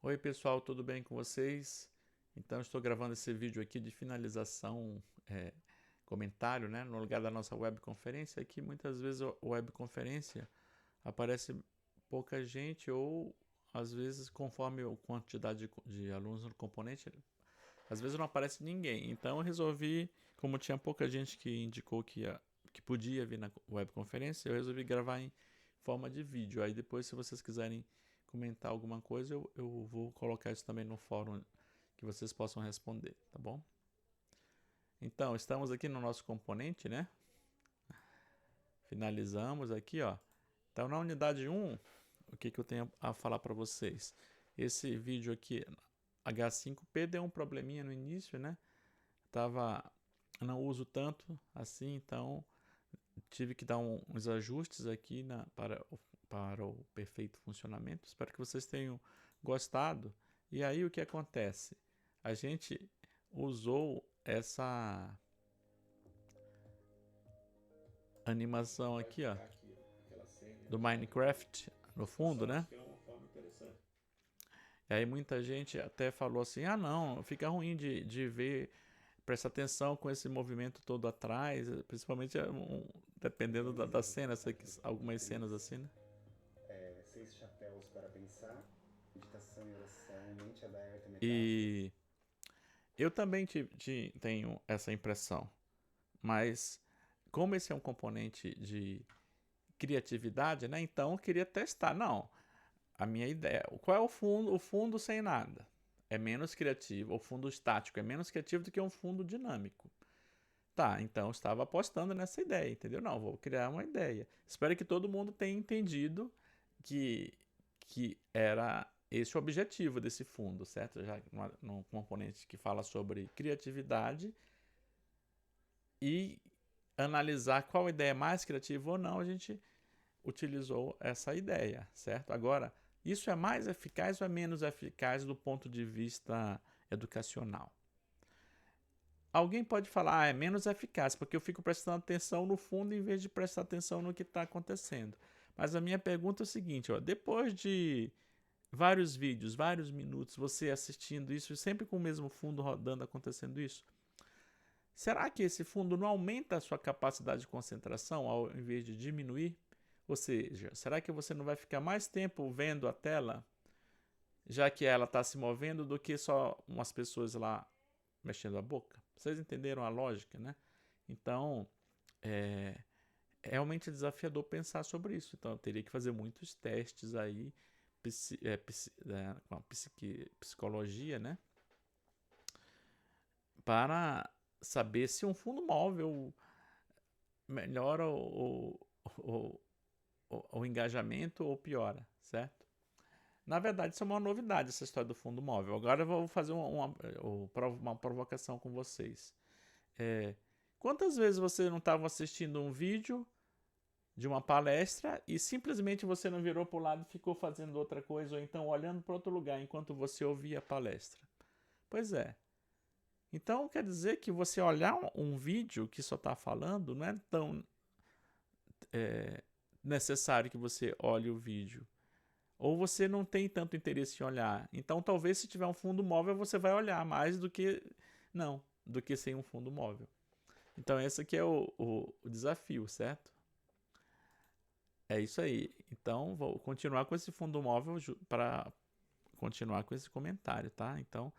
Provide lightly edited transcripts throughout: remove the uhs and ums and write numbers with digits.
Oi pessoal, tudo bem com vocês? Então estou gravando esse vídeo aqui de finalização, comentário, né? No lugar da nossa webconferência. Aqui muitas vezes a webconferência aparece pouca gente ou às vezes conforme a quantidade de alunos no componente, às vezes não aparece ninguém. Então eu resolvi, como tinha pouca gente que indicou que podia vir na webconferência, eu resolvi gravar em forma de vídeo. Aí depois, se vocês quiserem comentar alguma coisa, eu vou colocar isso também no fórum que vocês possam responder, tá bom? Então, estamos aqui no nosso componente, né? Finalizamos aqui, ó. Então, na unidade 1, o que eu tenho a falar para vocês? Esse vídeo aqui, H5P, deu um probleminha no início, né? Não uso tanto assim, então tive que dar uns ajustes aqui para o perfeito funcionamento. Espero que vocês tenham gostado. E aí o que acontece? A gente usou essa animação aqui, ó, do Minecraft no fundo, né? E aí muita gente até falou assim, ah não, fica ruim de ver, presta atenção com esse movimento todo atrás, principalmente dependendo da cena, algumas cenas assim, né? Seis chapéus para pensar, meditação e oração, mente aberta, metáfora. E eu também tenho essa impressão, mas como esse é um componente de criatividade, né? Então eu queria testar. Não, a minha ideia. Qual é o fundo? O fundo sem nada é menos criativo. O fundo estático é menos criativo do que um fundo dinâmico. Tá, então eu estava apostando nessa ideia, entendeu? Não, vou criar uma ideia. Espero que todo mundo tenha entendido que, que era esse o objetivo desse fundo, certo? Já num componente que fala sobre criatividade e analisar qual ideia é mais criativa ou não, a gente utilizou essa ideia, certo? Agora, isso é mais eficaz ou é menos eficaz do ponto de vista educacional? Alguém pode falar, é menos eficaz, porque eu fico prestando atenção no fundo em vez de prestar atenção no que está acontecendo. Mas a minha pergunta é o seguinte, ó, depois de vários vídeos, vários minutos, você assistindo isso, sempre com o mesmo fundo rodando, acontecendo isso, será que esse fundo não aumenta a sua capacidade de concentração ao invés de diminuir? Ou seja, será que você não vai ficar mais tempo vendo a tela, já que ela está se movendo, do que só umas pessoas lá mexendo a boca? Vocês entenderam a lógica, né? Então, é realmente desafiador pensar sobre isso. Então, eu teria que fazer muitos testes aí com a psicologia, né? Para saber se um fundo móvel melhora o engajamento ou piora, certo? Na verdade, isso é uma novidade, essa história do fundo móvel. Agora eu vou fazer uma provocação com vocês. É, quantas vezes você não estava assistindo um vídeo de uma palestra e simplesmente você não virou para o lado e ficou fazendo outra coisa ou então olhando para outro lugar enquanto você ouvia a palestra? Pois é. Então quer dizer que você olhar um vídeo que só está falando não é tão necessário que você olhe o vídeo. Ou você não tem tanto interesse em olhar. Então talvez se tiver um fundo móvel você vai olhar mais do que não, do que sem um fundo móvel. Então esse aqui é o desafio, certo? É isso aí. Então vou continuar com esse fundo móvel para continuar com esse comentário, tá? Então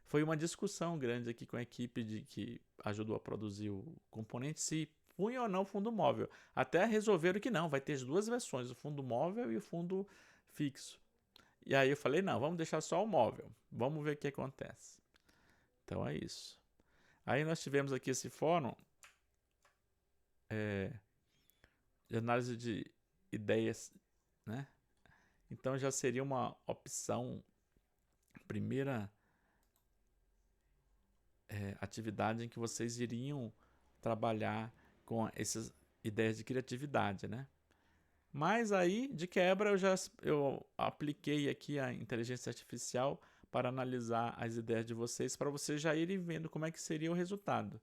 foi uma discussão grande aqui com a equipe de que ajudou a produzir o componente, se punha ou não fundo móvel. Até resolveram que não, vai ter as duas versões, o fundo móvel e o fundo fixo. E aí eu falei, não, vamos deixar só o móvel. Vamos ver o que acontece. Então é isso. Aí nós tivemos aqui esse fórum de análise de ideias, né? Então já seria uma opção, primeira atividade em que vocês iriam trabalhar com essas ideias de criatividade, né? Mas aí, de quebra, eu apliquei aqui a inteligência artificial para analisar as ideias de vocês, para vocês já irem vendo como é que seria o resultado,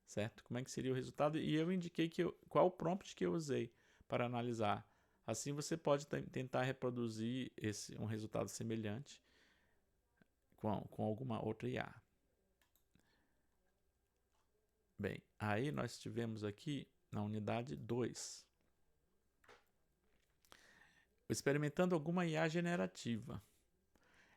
certo? Como é que seria o resultado e eu indiquei qual o prompt que eu usei para analisar. Assim você pode tentar reproduzir um resultado semelhante com alguma outra IA. Bem, aí nós tivemos aqui na unidade 2, experimentando alguma IA generativa.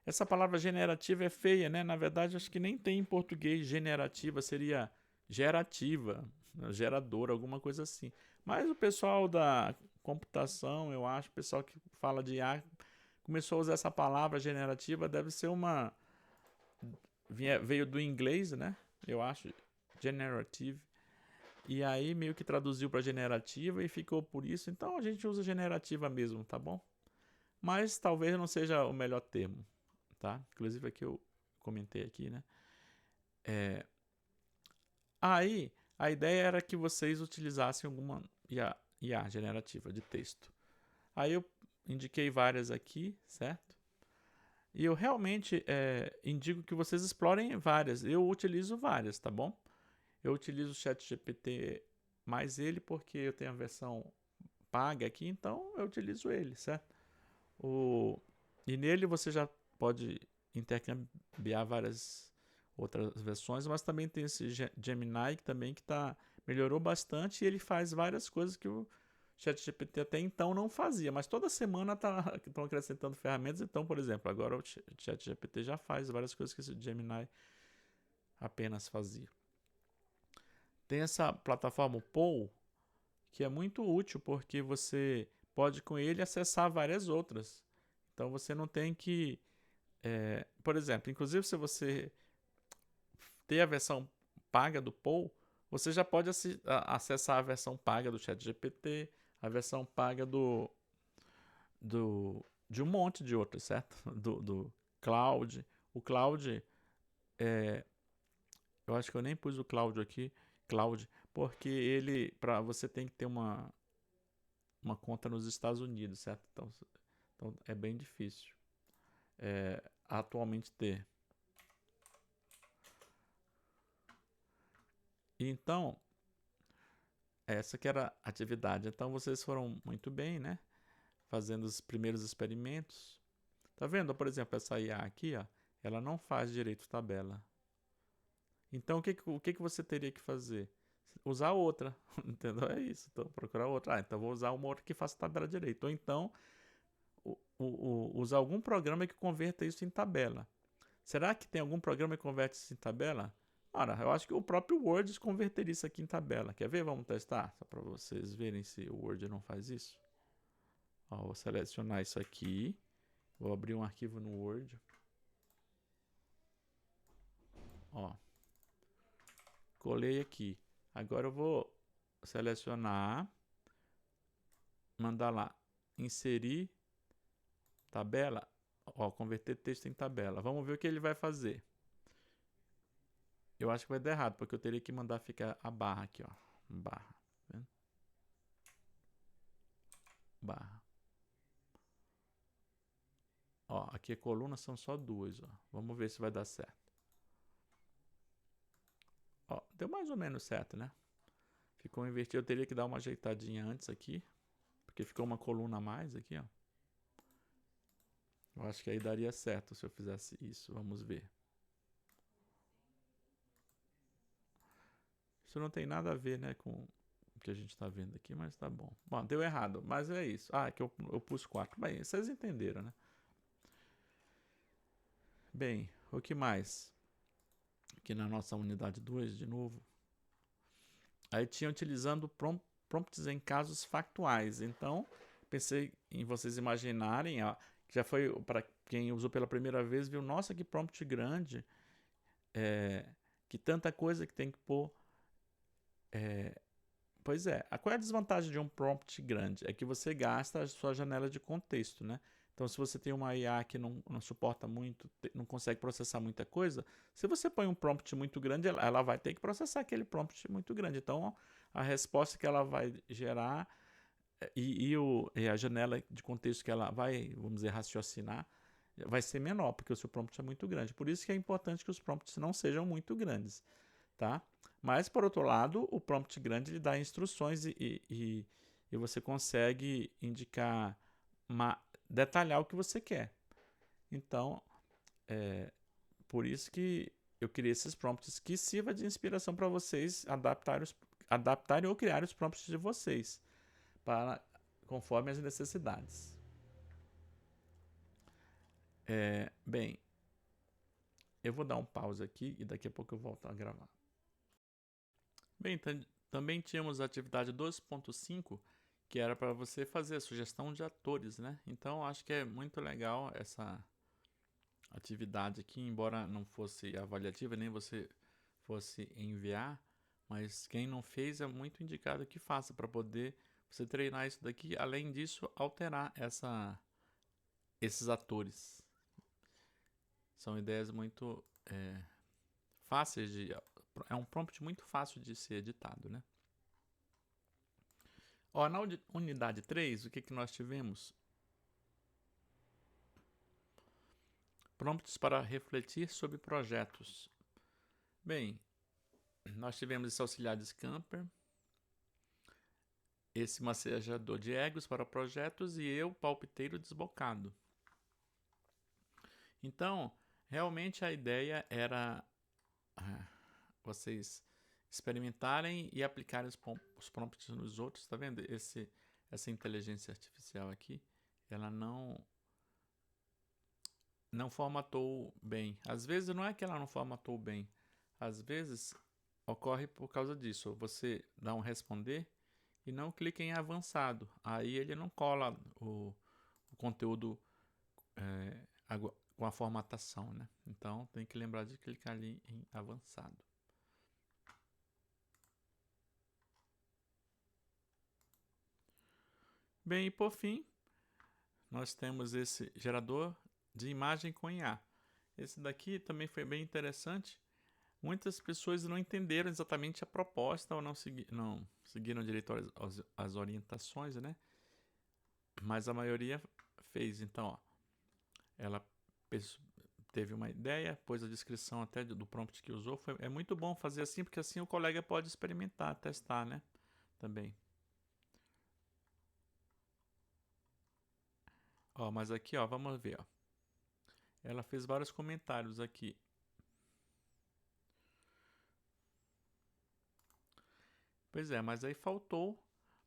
Essa palavra generativa é feia, né? Na verdade, acho que nem tem em português generativa, seria gerativa, geradora, alguma coisa assim. Mas o pessoal da computação, eu acho, o pessoal que fala de IA, começou a usar essa palavra generativa, deve ser veio do inglês, né? Eu acho, generative. E aí meio que traduziu para generativa e ficou por isso. Então a gente usa generativa mesmo, tá bom? Mas talvez não seja o melhor termo, tá? Inclusive aqui eu comentei aqui, né? Aí a ideia era que vocês utilizassem alguma IA generativa de texto. Aí eu indiquei várias aqui, certo? E eu realmente indico que vocês explorem várias. Eu utilizo várias, tá bom? Eu utilizo o ChatGPT mais ele porque eu tenho a versão paga aqui, então eu utilizo ele, certo? E nele você já pode intercambiar várias outras versões, mas também tem esse Gemini também que melhorou bastante e ele faz várias coisas que o ChatGPT até então não fazia, mas toda semana estão acrescentando ferramentas. Então, por exemplo, agora o ChatGPT já faz várias coisas que esse Gemini apenas fazia. Tem essa plataforma o Poe, que é muito útil porque você pode com ele acessar várias outras. Então você não tem que, por exemplo, inclusive se você ter a versão paga do Poe, você já pode acessar a versão paga do ChatGPT, a versão paga de um monte de outros, certo? Do Cloud. O Cloud, eu acho que eu nem pus o Cloud aqui, porque ele, para você tem que ter uma conta nos Estados Unidos, certo? Então é bem difícil atualmente ter. Então, essa que era a atividade. Então vocês foram muito bem, né? Fazendo os primeiros experimentos. Tá vendo? Por exemplo, essa IA aqui, ó, ela não faz direito tabela. Então o que você teria que fazer? Usar outra, entendeu? É isso. Então procurar outra. Então vou usar uma outra que faça tabela direito. Ou então usar algum programa que converta isso em tabela. Será que tem algum programa que converte isso em tabela? Ora, eu acho que o próprio Word converteria isso aqui em tabela. Quer ver? Vamos testar? Só para vocês verem se o Word não faz isso. Ó, vou selecionar isso aqui. Vou abrir um arquivo no Word. Ó, colei aqui. Agora eu vou selecionar, mandar lá, inserir tabela. Ó, converter texto em tabela. Vamos ver o que ele vai fazer. Eu acho que vai dar errado, porque eu teria que mandar ficar a barra aqui, ó. Barra. Tá vendo? Barra. Ó, aqui a coluna são só duas, ó. Vamos ver se vai dar certo. Ó, deu mais ou menos certo, né? Ficou invertido, eu teria que dar uma ajeitadinha antes aqui, porque ficou uma coluna a mais aqui, ó. Eu acho que aí daria certo se eu fizesse isso. Vamos ver. Isso não tem nada a ver, né, com o que a gente está vendo aqui, mas tá bom. Bom, deu errado, mas é isso. Ah, é que eu pus 4. Bem, vocês entenderam, né? Bem, o que mais? Aqui na nossa unidade 2, de novo. Aí tinha utilizando prompts em casos factuais. Então, pensei em vocês imaginarem, ó, que já foi para quem usou pela primeira vez, viu, nossa, que prompt grande, que tanta coisa que tem que pôr. Pois é, qual é a desvantagem de um prompt grande? É que você gasta a sua janela de contexto, né? Então, se você tem uma IA que não suporta muito, não consegue processar muita coisa, se você põe um prompt muito grande, ela vai ter que processar aquele prompt muito grande. Então, a resposta que ela vai gerar e a janela de contexto que ela vai, vamos dizer, raciocinar, vai ser menor, porque o seu prompt é muito grande. Por isso que é importante que os prompts não sejam muito grandes, tá? Mas, por outro lado, o prompt grande ele dá instruções e você consegue detalhar o que você quer. Então, por isso que eu criei esses prompts que sirva de inspiração para vocês adaptarem ou criar os prompts de vocês, conforme as necessidades. Bem, eu vou dar um pause aqui e daqui a pouco eu volto a gravar. Bem, também tínhamos a atividade 2.5, que era para você fazer a sugestão de atores, né? Então, acho que é muito legal essa atividade aqui, embora não fosse avaliativa, nem você fosse enviar, mas quem não fez é muito indicado que faça, para poder você treinar isso daqui. Além disso, alterar esses atores. São ideias muito fáceis de... É um prompt muito fácil de ser editado, né? Ó, na unidade 3, o que nós tivemos? Prompts para refletir sobre projetos. Bem, nós tivemos esse auxiliar de Scamper, esse massageador de egos para projetos e eu, palpiteiro desbocado. Então, realmente a ideia era vocês experimentarem e aplicarem os prompts nos outros. Tá vendo? Essa inteligência artificial aqui, ela não formatou bem. Às vezes não é que ela não formatou bem. Às vezes ocorre por causa disso. Você dá um responder e não clica em avançado. Aí ele não cola o conteúdo com a formatação, né? Então tem que lembrar de clicar ali em avançado. Bem, e por fim, nós temos esse gerador de imagem com IA. Esse daqui também foi bem interessante. Muitas pessoas não entenderam exatamente a proposta ou não seguiram direito às orientações, né? Mas a maioria fez. Então, ó, ela teve uma ideia, pôs a descrição até do prompt que usou. É muito bom fazer assim, porque assim o colega pode experimentar, testar, né? Também. Ó, mas aqui, ó, vamos ver, ó. Ela fez vários comentários aqui. Pois é, mas aí faltou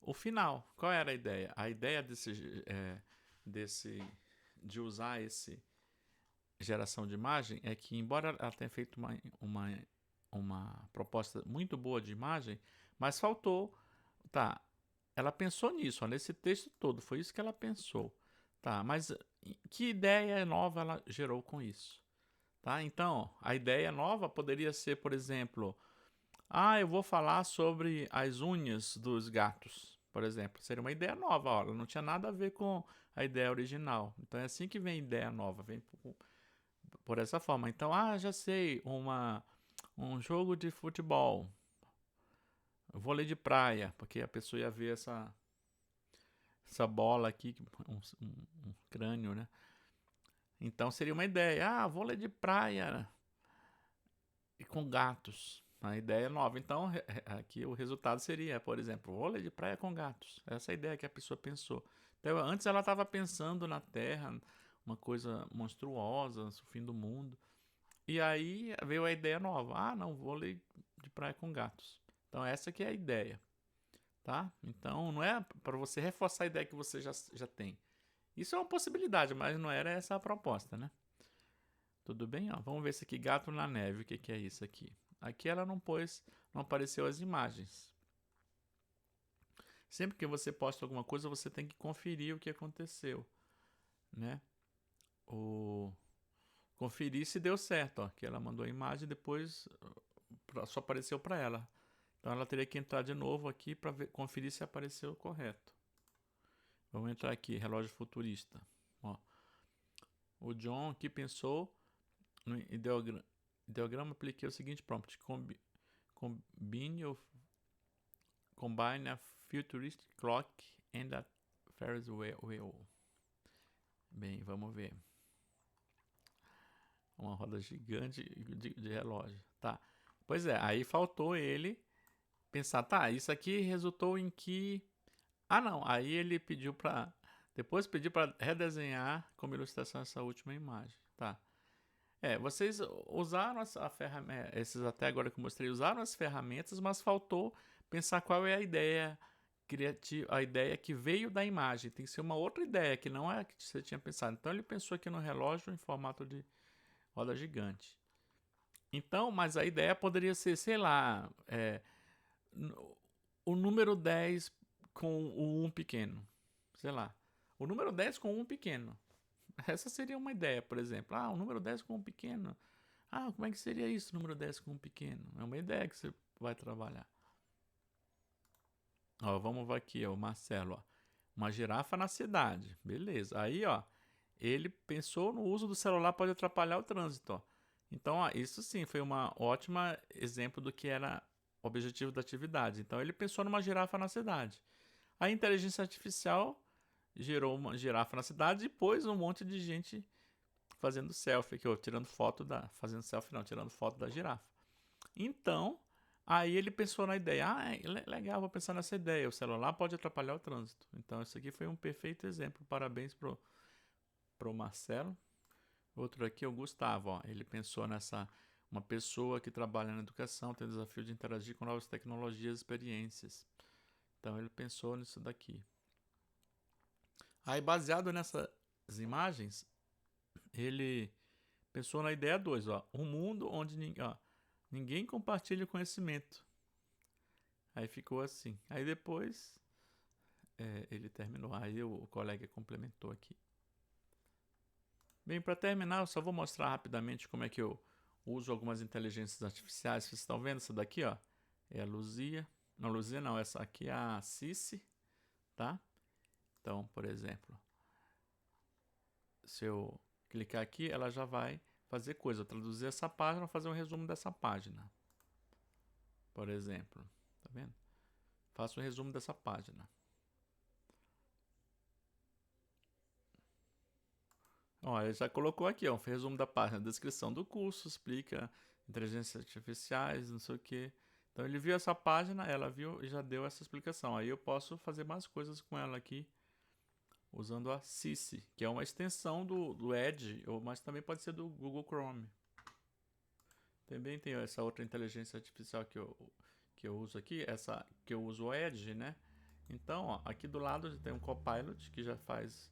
o final. Qual era a ideia? A ideia de usar esse geração de imagem é que, embora ela tenha feito uma proposta muito boa de imagem, mas faltou, tá, ela pensou nisso, ó, nesse texto todo, foi isso que ela pensou, tá, mas que ideia nova ela gerou com isso, tá? Então, a ideia nova poderia ser, por exemplo, eu vou falar sobre as unhas dos gatos, por exemplo. Seria uma ideia nova, ó, ela não tinha nada a ver com a ideia original. Então é assim que vem ideia nova, vem por essa forma. Então, já sei, um jogo de futebol, vôlei de praia, porque a pessoa ia ver essa bola aqui, um crânio, né? Então seria uma ideia, vôlei de praia e com gatos. A ideia é nova. Então, aqui o resultado seria, por exemplo, vôlei de praia com gatos. Essa é a ideia que a pessoa pensou. Então, antes ela estava pensando na Terra, uma coisa monstruosa, o fim do mundo. E aí veio a ideia nova. Não, vôlei de praia com gatos. Então, essa que é a ideia. Tá? Então, não é para você reforçar a ideia que você já tem. Isso é uma possibilidade, mas não era essa a proposta, né? Tudo bem? Ó, vamos ver esse aqui, gato na neve. O que é isso aqui? Aqui ela não apareceu as imagens. Sempre que você posta alguma coisa, você tem que conferir o que aconteceu, né? Conferir se deu certo, ó, que ela mandou a imagem e depois só apareceu para ela. Então ela teria que entrar de novo aqui para conferir se apareceu correto. Vamos entrar aqui, relógio futurista. Ó. O John aqui pensou no ideograma, apliquei o seguinte prompt: combine a futuristic clock and a Ferris wheel. Bem, vamos ver. Uma roda gigante de relógio. Tá. Pois é, aí faltou ele pensar, isso aqui resultou em que... não. Aí ele pediu para... Depois pediu para redesenhar como ilustração essa última imagem. Tá. Vocês usaram a ferramenta, esses até agora que eu mostrei, usaram as ferramentas, mas faltou pensar qual é a ideia criativa, a ideia que veio da imagem. Tem que ser uma outra ideia, que não é a que você tinha pensado. Então ele pensou aqui no relógio em formato de roda gigante. Então, mas a ideia poderia ser, sei lá, o número 10 com o 1 pequeno. Sei lá. O número 10 com 1 pequeno. Essa seria uma ideia, por exemplo. O número 10 com 1 pequeno. Como é que seria isso, número 10 com 1 pequeno? É uma ideia que você vai trabalhar. Vamos ver aqui, o Marcelo. Uma girafa na cidade. Beleza. Aí, ele pensou no uso do celular pode atrapalhar o trânsito. Então, isso sim foi uma ótima exemplo do que era o objetivo da atividade. Então, ele pensou numa girafa na cidade. A inteligência artificial gerou uma girafa na cidade e pôs um monte de gente fazendo selfie aqui, tirando foto fazendo selfie não, tirando foto da girafa. Então, aí ele pensou na ideia, legal, vou pensar nessa ideia, o celular pode atrapalhar o trânsito. Então, isso aqui foi um perfeito exemplo, parabéns pro Marcelo. Outro aqui é o Gustavo, ele pensou uma pessoa que trabalha na educação, tem o desafio de interagir com novas tecnologias e experiências. Então, ele pensou nisso daqui. Aí, baseado nessas imagens, ele pensou na ideia 2, um mundo onde ninguém compartilha conhecimento. Aí ficou assim. Aí depois ele terminou. Aí o colega complementou aqui. Bem, para terminar, eu só vou mostrar rapidamente como é que eu uso algumas inteligências artificiais. Vocês estão vendo essa daqui, é a Luzia. Não, Luzia não, essa aqui é a Cici, tá? Então, por exemplo, se eu clicar aqui, ela já vai fazer coisa, traduzir essa página, fazer um resumo dessa página. Por exemplo, tá vendo? Faço um resumo dessa página. Ele já colocou aqui, um resumo da página, descrição do curso, explica inteligências artificiais, não sei o que. Então ele viu essa página, ela viu e já deu essa explicação. Aí eu posso fazer mais coisas com ela aqui, usando a Cici, que é uma extensão do Edge, mas também pode ser do Google Chrome. Também tem essa outra inteligência artificial que eu uso aqui, essa que eu uso o Edge, né? Então, aqui do lado tem um Copilot que já faz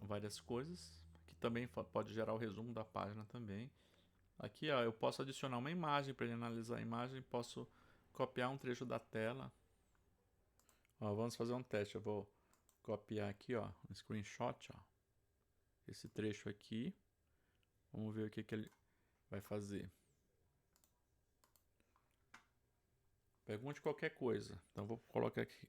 várias coisas, que também pode gerar o resumo da página também. Aqui, eu posso adicionar uma imagem para ele analisar a imagem, posso copiar um trecho da tela. Vamos fazer um teste. Eu vou copiar aqui, um screenshot, esse trecho aqui. Vamos ver o que ele vai fazer. Pergunte qualquer coisa. Então vou colocar aqui,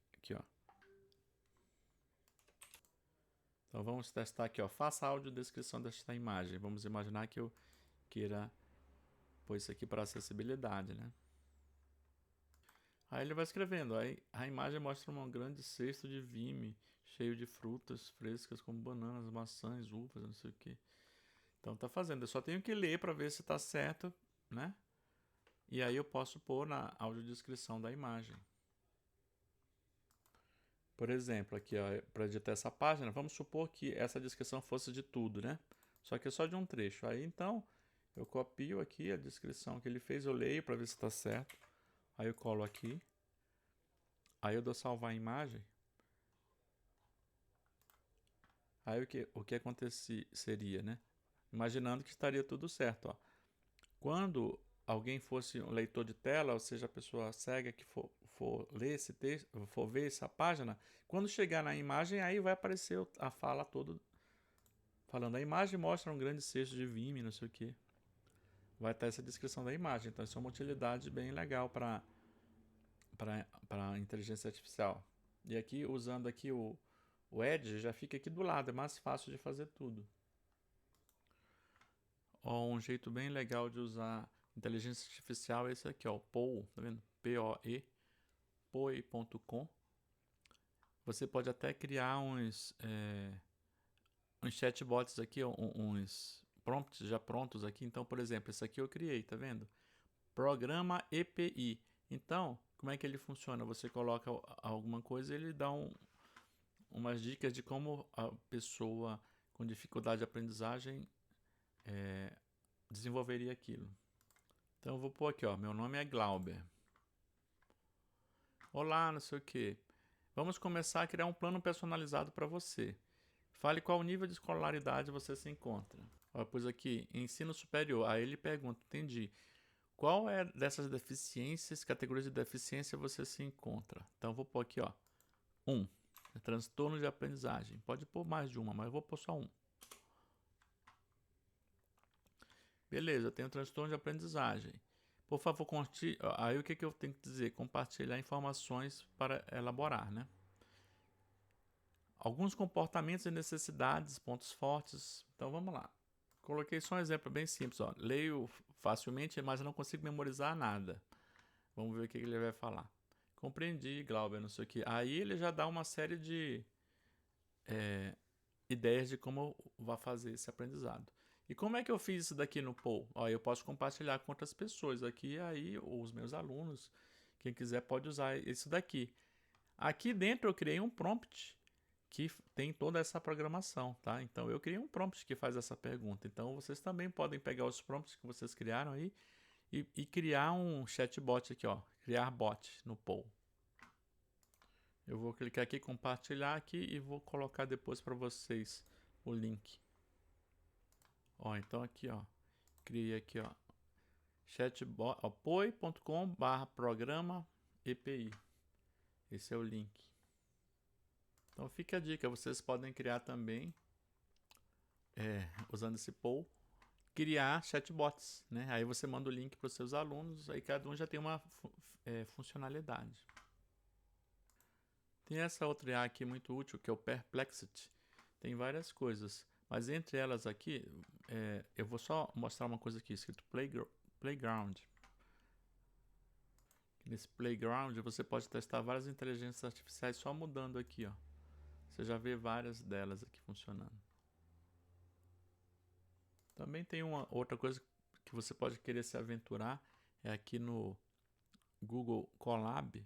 Então vamos testar aqui, Faça audiodescrição desta imagem. Vamos imaginar que eu queira pôr isso aqui para acessibilidade, né? Aí ele vai escrevendo. Aí a imagem mostra um grande cesto de vime, cheio de frutas frescas como bananas, maçãs, uvas, não sei o que. Então tá fazendo. Eu só tenho que ler para ver se tá certo, né? E aí eu posso pôr na audiodescrição da imagem. Por exemplo, aqui, para editar essa página, vamos supor que essa descrição fosse de tudo, né? Só que é só de um trecho. Aí, então, eu copio aqui a descrição que ele fez, eu leio para ver se está certo. Aí eu colo aqui. Aí eu dou salvar a imagem. Aí o que aconteceria, né? Imaginando que estaria tudo certo, Quando alguém fosse um leitor de tela, ou seja, a pessoa cega que for ler esse texto, for ver essa página, quando chegar na imagem, aí vai aparecer a fala toda falando. A imagem mostra um grande cesto de vime, não sei o que. Vai estar essa descrição da imagem. Então, isso é uma utilidade bem legal para inteligência artificial. E aqui, usando aqui o Edge, já fica aqui do lado, é mais fácil de fazer tudo. Um jeito bem legal de usar inteligência artificial é esse aqui, o Poe, tá vendo? P-O-E, poe.com. Você pode até criar uns chatbots aqui, uns prompts já prontos aqui. Então, por exemplo, esse aqui eu criei, tá vendo? Programa EPI. Então, como é que ele funciona? Você coloca alguma coisa e ele dá umas dicas de como a pessoa com dificuldade de aprendizagem desenvolveria aquilo. Então eu vou pôr aqui, ó, meu nome é Glauber. Olá, não sei o que. Vamos começar a criar um plano personalizado para você. Fale qual nível de escolaridade você se encontra. Ó, eu pus aqui, ensino superior. Aí ele pergunta, entendi. Qual é dessas deficiências, categorias de deficiência você se encontra? Então eu vou pôr aqui, ó, 1. Transtorno de aprendizagem. Pode pôr mais de uma, mas eu vou pôr só 1. Beleza, eu tenho transtorno de aprendizagem. Por favor, aí o que eu tenho que dizer? Compartilhar informações para elaborar, né? Alguns comportamentos e necessidades, pontos fortes. Então vamos lá. Coloquei só um exemplo bem simples, ó. Leio facilmente, mas não consigo memorizar nada. Vamos ver o que ele vai falar. Compreendi, Glauber, não sei o que. Aí ele já dá uma série de ideias de como eu vou fazer esse aprendizado. E como é que eu fiz isso daqui no Poll? Ó, eu posso compartilhar com outras pessoas aqui, aí os meus alunos, quem quiser pode usar isso daqui. Aqui dentro eu criei um prompt que tem toda essa programação, tá? Então eu criei um prompt que faz essa pergunta. Então vocês também podem pegar os prompts que vocês criaram aí e criar um chatbot aqui, ó, criar bot no Poll. Eu vou clicar aqui, compartilhar aqui e vou colocar depois para vocês o link. Ó, então aqui, ó, criei aqui, ó, chatbot, apoio.com/programa EPI. Esse é o link. Então fica a dica, vocês podem criar também, usando esse Poll, criar chatbots, né? Aí você manda o link para os seus alunos, aí cada um já tem uma funcionalidade. Tem essa outra IA aqui muito útil, que é o Perplexity. Tem várias coisas, mas entre elas aqui, eu vou só mostrar uma coisa aqui, escrito Playground. Nesse Playground você pode testar várias inteligências artificiais só mudando aqui, ó. Você já vê várias delas aqui funcionando. Também tem uma outra coisa que você pode querer se aventurar, é aqui no Google Colab.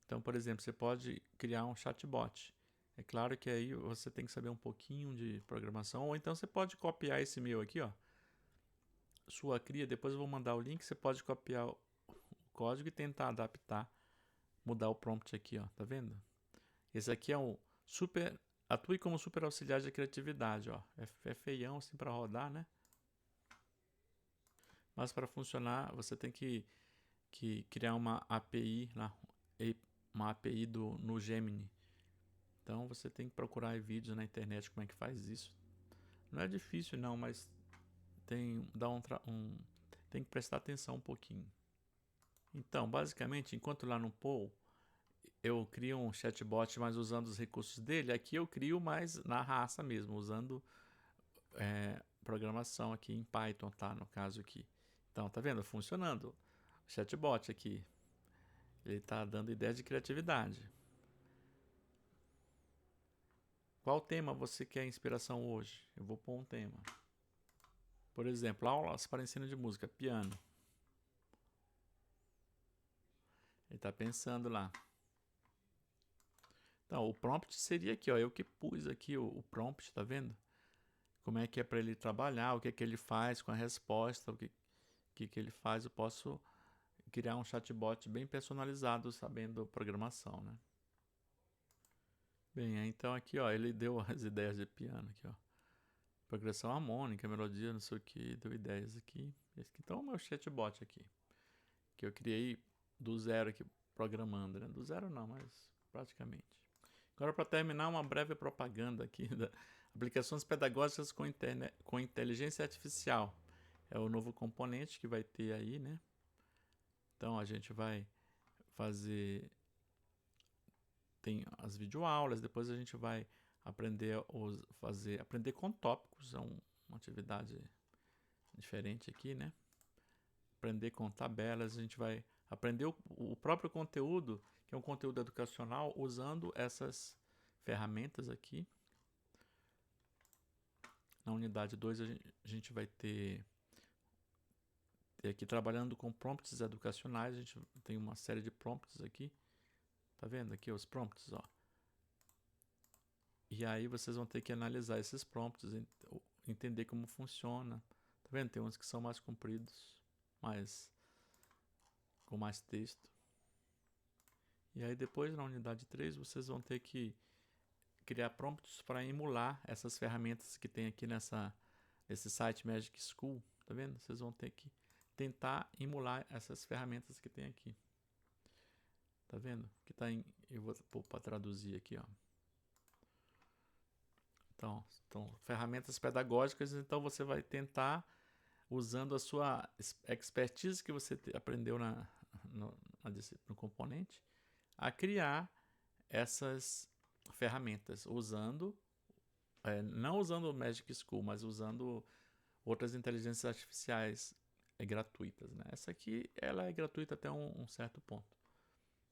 Então, por exemplo, você pode criar um chatbot. É claro que aí você tem que saber um pouquinho de programação, ou então você pode copiar esse meu aqui, ó. Sua cria, depois eu vou mandar o link, você pode copiar o código e tentar adaptar, mudar o prompt aqui, ó, tá vendo? Esse aqui é um atue como super auxiliar de criatividade, ó. É feião assim para rodar, né? Mas para funcionar, você tem que criar uma API lá, uma API no Gemini. Então você tem que procurar vídeos na internet como é que faz isso. Não é difícil não, mas tem que prestar atenção um pouquinho. Então, basicamente, enquanto lá no Poll eu crio um chatbot, mas usando os recursos dele, aqui eu crio mais na raça mesmo, usando programação aqui em Python, tá? No caso aqui. Então, tá vendo? Funcionando. O chatbot aqui. Ele tá dando ideias de criatividade. Qual tema você quer inspiração hoje? Eu vou pôr um tema. Por exemplo, aulas para ensino de música, piano. Ele está pensando lá. Então, o prompt seria aqui, ó. Eu que pus aqui o prompt, tá vendo? Como é que é para ele trabalhar, o que é que ele faz com a resposta, o que ele faz. Eu posso criar um chatbot bem personalizado, sabendo programação, né? Bem, então aqui, ó, ele deu as ideias de piano aqui, ó. Progressão harmônica, melodia, não sei o que, deu ideias aqui. Então, o meu chatbot aqui, que eu criei do zero aqui, programando, né? Do zero não, mas praticamente. Agora, para terminar, uma breve propaganda aqui da aplicações pedagógicas com inteligência artificial. É o novo componente que vai ter aí, né? Então, a gente vai fazer... Tem as videoaulas, depois a gente vai aprender com tópicos, é uma atividade diferente aqui, né? Aprender com tabelas, a gente vai aprender o próprio conteúdo, que é um conteúdo educacional, usando essas ferramentas aqui. Na unidade 2 a gente vai ter aqui trabalhando com prompts educacionais, a gente tem uma série de prompts aqui. Tá vendo aqui os prompts, ó? E aí vocês vão ter que analisar esses prompts, entender como funciona, Tá vendo? Tem uns que são mais compridos, com mais texto. E aí depois, na unidade 3, vocês vão ter que criar prompts para emular essas ferramentas que tem aqui nesse site Magic School. Tá vendo? Vocês vão ter que tentar emular essas ferramentas que tem aqui. Tá vendo? Que tá eu vou pôr para traduzir aqui, ó. Então, ferramentas pedagógicas, então você vai tentar, usando a sua expertise que você aprendeu no componente, a criar essas ferramentas, não usando o Magic School, mas usando outras inteligências artificiais gratuitas, né? Essa aqui, ela é gratuita até um certo ponto.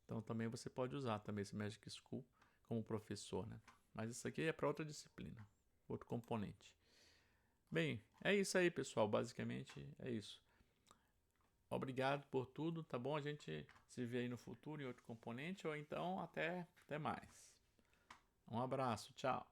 Então também você pode usar também esse Magic School como professor, né? Mas isso aqui é para outra disciplina, outro componente. Bem, é isso aí, pessoal. Basicamente é isso. Obrigado por tudo, tá bom? A gente se vê aí no futuro em outro componente, ou então até mais. Um abraço, tchau.